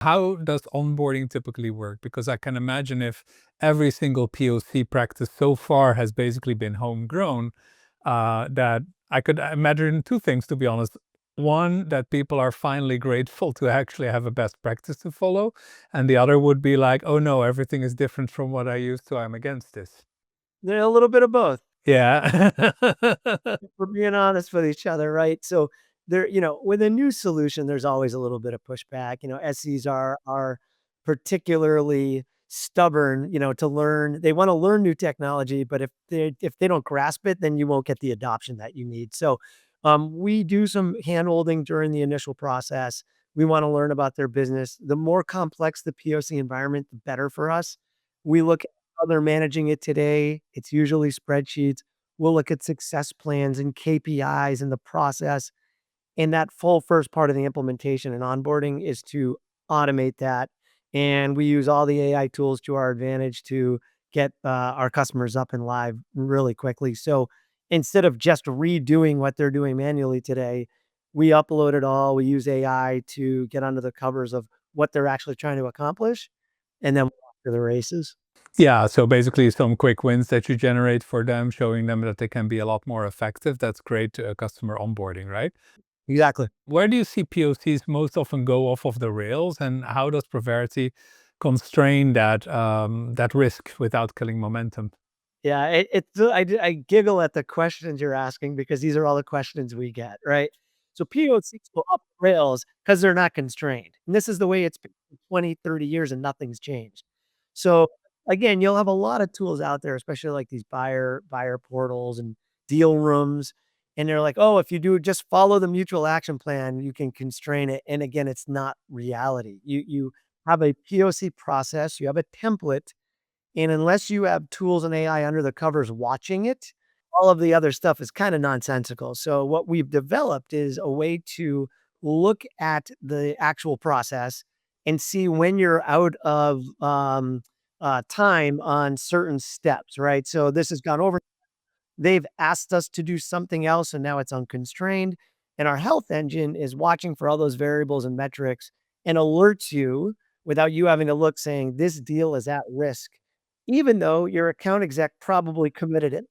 How does onboarding typically work? Because I can imagine if every single POC practice so far has basically been homegrown, that I could imagine two things, to be honest. One, that people are finally grateful to actually have a best practice to follow. And the other would be like, oh no, everything is different from what I used to. I'm against this. They're a little bit of both. Yeah. We're being honest with each other, right? So there, with a new solution, there's always a little bit of pushback. SEs are particularly stubborn, to learn. They want to learn new technology, but if they don't grasp it, then you won't get the adoption that you need. So we do some handholding during the initial process. We want to learn about their business. The more complex the POC environment, the better for us. We look at how they're managing it today. It's usually spreadsheets. We'll look at success plans and KPIs in the process. And that full first part of the implementation and onboarding is to automate that. And we use all the AI tools to our advantage to get our customers up and live really quickly. So instead of just redoing what they're doing manually today, we upload it all. We use AI to get under the covers of what they're actually trying to accomplish. And then we're off to the races. Yeah, so basically some quick wins that you generate for them, showing them that they can be a lot more effective. That's great customer onboarding, right? Exactly. Where do you see POCs most often go off of the rails, and how does Proverity constrain that risk without killing momentum? Yeah, I giggle at the questions you're asking because these are all the questions we get, right? So POCs go up the rails because 'cause they're not constrained, and this is the way it's been for 20, 30 years and nothing's changed. So, again, you'll have a lot of tools out there, especially like these buyer portals and deal rooms, and they're like, "Oh, if you do just follow the mutual action plan, you can constrain it," and again, it's not reality. You have a POC process, you have a template, and unless you have tools and AI under the covers watching it, all of the other stuff is kinda nonsensical. So what we've developed is a way to look at the actual process and see when you're out of, time on certain steps, right? So this has gone over. They've asked us to do something else, and now it's unconstrained. And our health engine is watching for all those variables and metrics and alerts you without you having to look saying, this deal is at risk, even though your account exec probably committed it.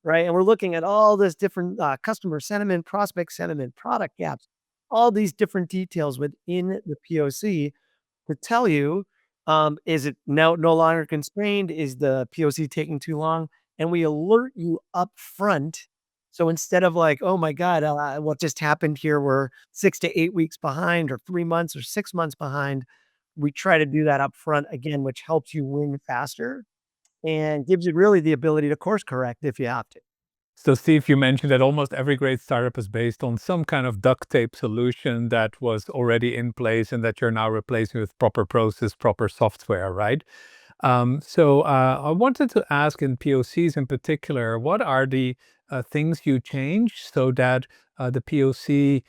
Right. And we're looking at all this different customer sentiment, prospect sentiment, product gaps, all these different details within the POC to tell you, is it now no longer constrained? Is the POC taking too long? And we alert you up front. So instead of like, oh my God, what just happened here? We're 6 to 8 weeks behind, or 3 months, or 6 months behind. We try to do that up front again, which helps you win faster and gives you really the ability to course correct if you have to. So, Steve, you mentioned that almost every great startup is based on some kind of duct tape solution that was already in place and that you're now replacing with proper process, proper software, right? I wanted to ask in POCs in particular, what are the things you change so that the POC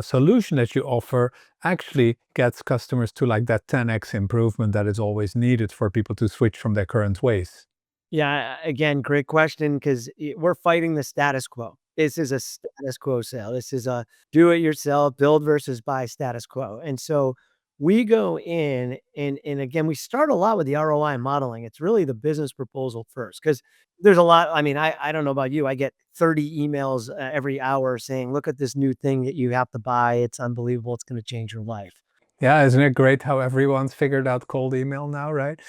solution that you offer actually gets customers to like that 10x improvement that is always needed for people to switch from their current ways? Yeah, again, great question because we're fighting the status quo. This is a status quo sale. This is a do it yourself, build versus buy status quo. And so we go in and again, we start a lot with the ROI modeling. It's really the business proposal first because there's a lot. I mean, I don't know about you. I get 30 emails every hour saying, look at this new thing that you have to buy. It's unbelievable. It's going to change your life. Yeah, isn't it great how everyone's figured out cold email now, right?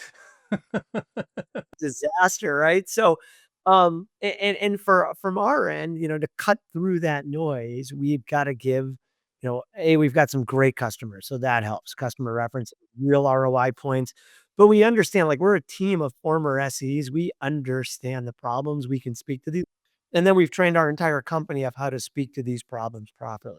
Disaster, right? So, and for from our end, to cut through that noise, we've gotta give, we've got some great customers, so that helps. Customer reference, real ROI points. But we understand, like, we're a team of former SEs. We understand the problems. We can speak to these. And then we've trained our entire company of how to speak to these problems properly.